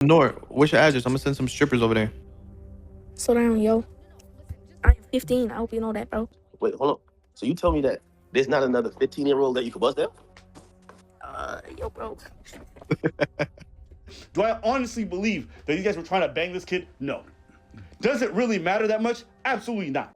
Nor, what's your address? I'm gonna send some strippers over there. Slow down, yo. I am 15. I hope you know that, bro. Wait, hold on. So you tell me that there's not another 15-year-old that you could bust down? Yo, bro. Do I honestly believe that you guys were trying to bang this kid? No. Does it really matter that much? Absolutely not.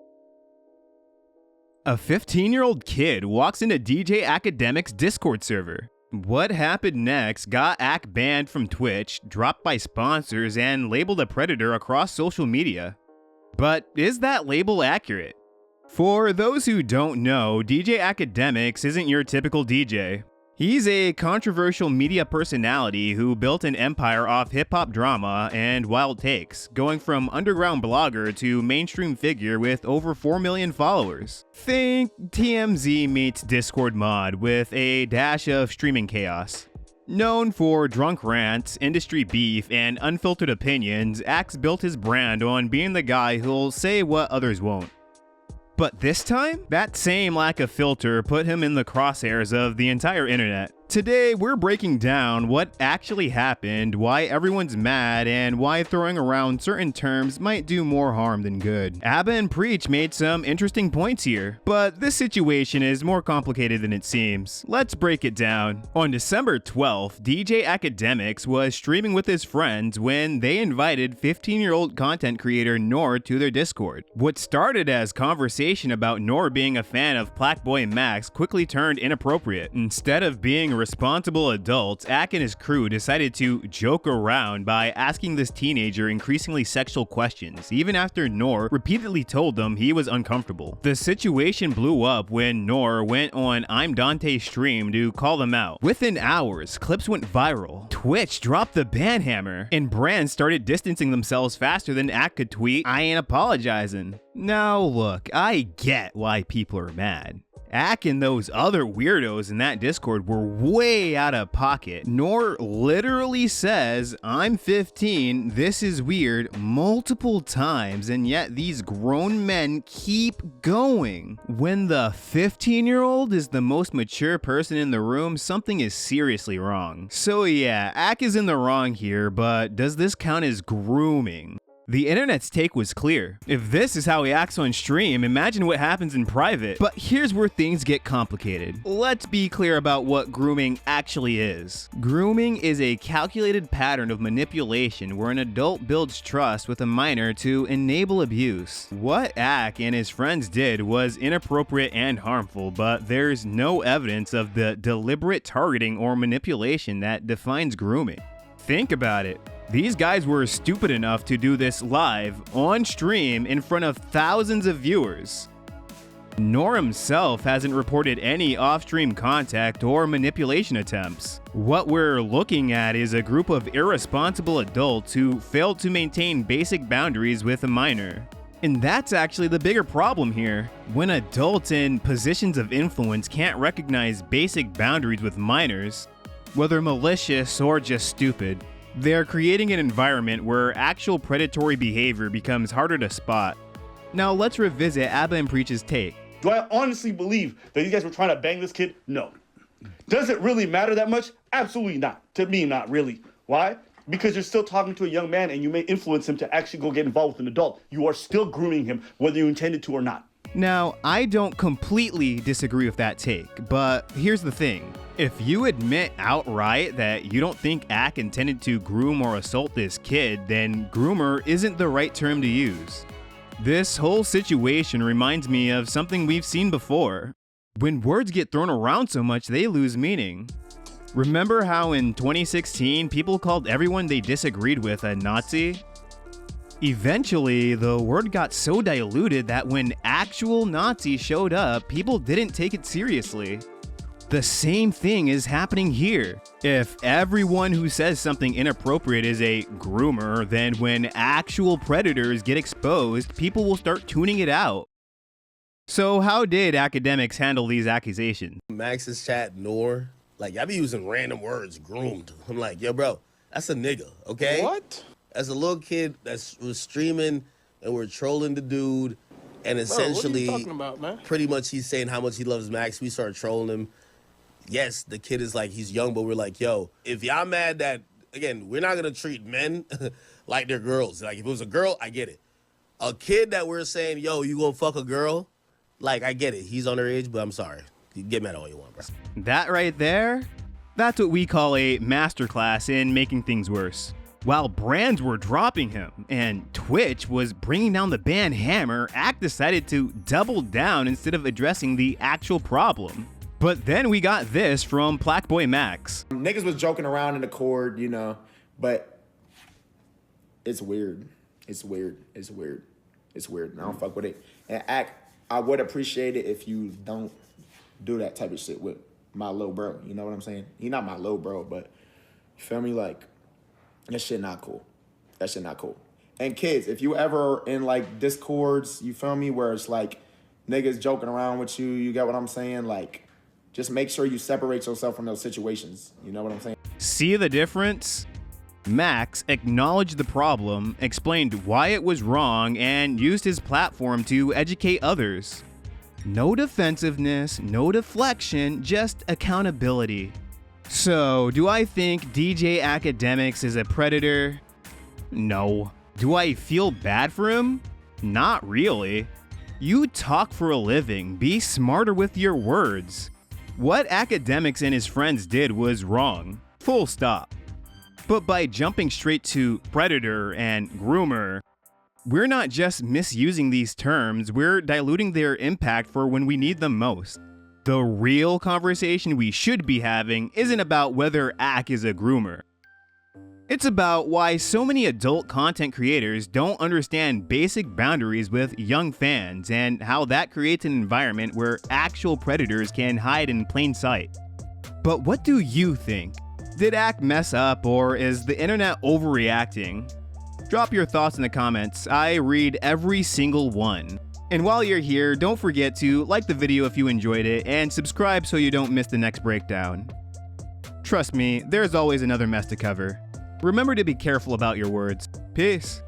A 15-year-old kid walks into DJ Akademiks' Discord server. What happened next got Ak banned from Twitch, dropped by sponsors, and labeled a predator across social media. But is that label accurate? For those who don't know, DJ Akademiks isn't your typical DJ. He's a controversial media personality who built an empire off hip-hop drama and wild takes, going from underground blogger to mainstream figure with over 4 million followers. Think TMZ meets Discord mod with a dash of streaming chaos. Known for drunk rants, industry beef, and unfiltered opinions, Axe built his brand on being the guy who'll say what others won't. But this time, that same lack of filter put him in the crosshairs of the entire internet. Today, we're breaking down what actually happened, why everyone's mad, and why throwing around certain terms might do more harm than good. Abba and Preach made some interesting points here, but this situation is more complicated than it seems. Let's break it down. On December 12th, DJ Akademiks was streaming with his friends when they invited 15-year-old content creator Noor to their Discord. What started as conversation about Noor being a fan of PlaqueBoyMax quickly turned inappropriate. Instead of being responsible adults, Ak and his crew decided to joke around by asking this teenager increasingly sexual questions, even after Noor repeatedly told them he was uncomfortable. The situation blew up when Noor went on I'm Dante's stream to call them out. Within hours, clips went viral, Twitch dropped the ban hammer, and brands started distancing themselves faster than Ak could tweet, I ain't apologizing. Now look, I get why people are mad. Ak and those other weirdos in that Discord were way out of pocket. Noor literally says, I'm 15, this is weird, multiple times, and yet these grown men keep going. When the 15-year-old is the most mature person in the room, something is seriously wrong. So yeah, Ak is in the wrong here, but does this count as grooming? The internet's take was clear. If this is how he acts on stream, imagine what happens in private. But here's where things get complicated. Let's be clear about what grooming actually is. Grooming is a calculated pattern of manipulation where an adult builds trust with a minor to enable abuse. What Ak and his friends did was inappropriate and harmful, but there's no evidence of the deliberate targeting or manipulation that defines grooming. Think about it. These guys were stupid enough to do this live, on stream, in front of thousands of viewers. Noor himself hasn't reported any off-stream contact or manipulation attempts. What we're looking at is a group of irresponsible adults who failed to maintain basic boundaries with a minor. And that's actually the bigger problem here. When adults in positions of influence can't recognize basic boundaries with minors, whether malicious or just stupid, they're creating an environment where actual predatory behavior becomes harder to spot. Now let's revisit Abba and Preach's take. Do I honestly believe that you guys were trying to bang this kid? No. Does it really matter that much? Absolutely not. To me, not really. Why? Because you're still talking to a young man and you may influence him to actually go get involved with an adult. You are still grooming him, whether you intended to or not. Now, I don't completely disagree with that take, but here's the thing. If you admit outright that you don't think Ak intended to groom or assault this kid, then groomer isn't the right term to use. This whole situation reminds me of something we've seen before. When words get thrown around so much, they lose meaning. Remember how in 2016, people called everyone they disagreed with a Nazi? Eventually, the word got so diluted that when actual Nazis showed up, people didn't take it seriously. The same thing is happening here. If everyone who says something inappropriate is a groomer, then when actual predators get exposed, people will start tuning it out. So how did Akademiks handle these accusations? Max's chat, Noor, like, I be using random words, groomed. I'm like, yo, bro, that's a nigga, okay? What? As a little kid that was streaming and we're trolling the dude, and essentially, bro, what are you talking about, man? Pretty much he's saying how much he loves Max. We started trolling him. Yes, the kid is like, he's young, but we're like, yo, if y'all mad that again, we're not gonna treat men like they're girls. Like if it was a girl, I get it. A kid that we're saying, yo, you gonna fuck a girl? Like I get it. He's underage, but I'm sorry. You can get mad all you want, bro. That right there, that's what we call a masterclass in making things worse. While brands were dropping him and Twitch was bringing down the ban hammer, Ack decided to double down instead of addressing the actual problem. But then we got this from PlaqueBoyMax. Niggas was joking around in the court, you know, but it's weird. It's weird. It's weird. It's weird. I don't fuck with it. And Ack, I would appreciate it if you don't do that type of shit with my little bro. You know what I'm saying? He not my little bro, but you feel me? Like, that shit not cool. That shit not cool. And kids, if you ever in like discords, you feel me, where it's like niggas joking around with you, you get what I'm saying? Like, just make sure you separate yourself from those situations. You know what I'm saying? See the difference? Max acknowledged the problem, explained why it was wrong, and used his platform to educate others. No defensiveness, no deflection, just accountability. So, do I think DJ Akademiks is a predator? No. Do I feel bad for him? Not really. You talk for a living, be smarter with your words. What Akademiks and his friends did was wrong. Full stop. But by jumping straight to predator and groomer, we're not just misusing these terms, we're diluting their impact for when we need them most. The real conversation we should be having isn't about whether Ack is a groomer. It's about why so many adult content creators don't understand basic boundaries with young fans and how that creates an environment where actual predators can hide in plain sight. But what do you think? Did Ack mess up, or is the internet overreacting? Drop your thoughts in the comments. I read every single one. And while you're here, don't forget to like the video if you enjoyed it and subscribe so you don't miss the next breakdown. Trust me, there's always another mess to cover. Remember to be careful about your words. Peace.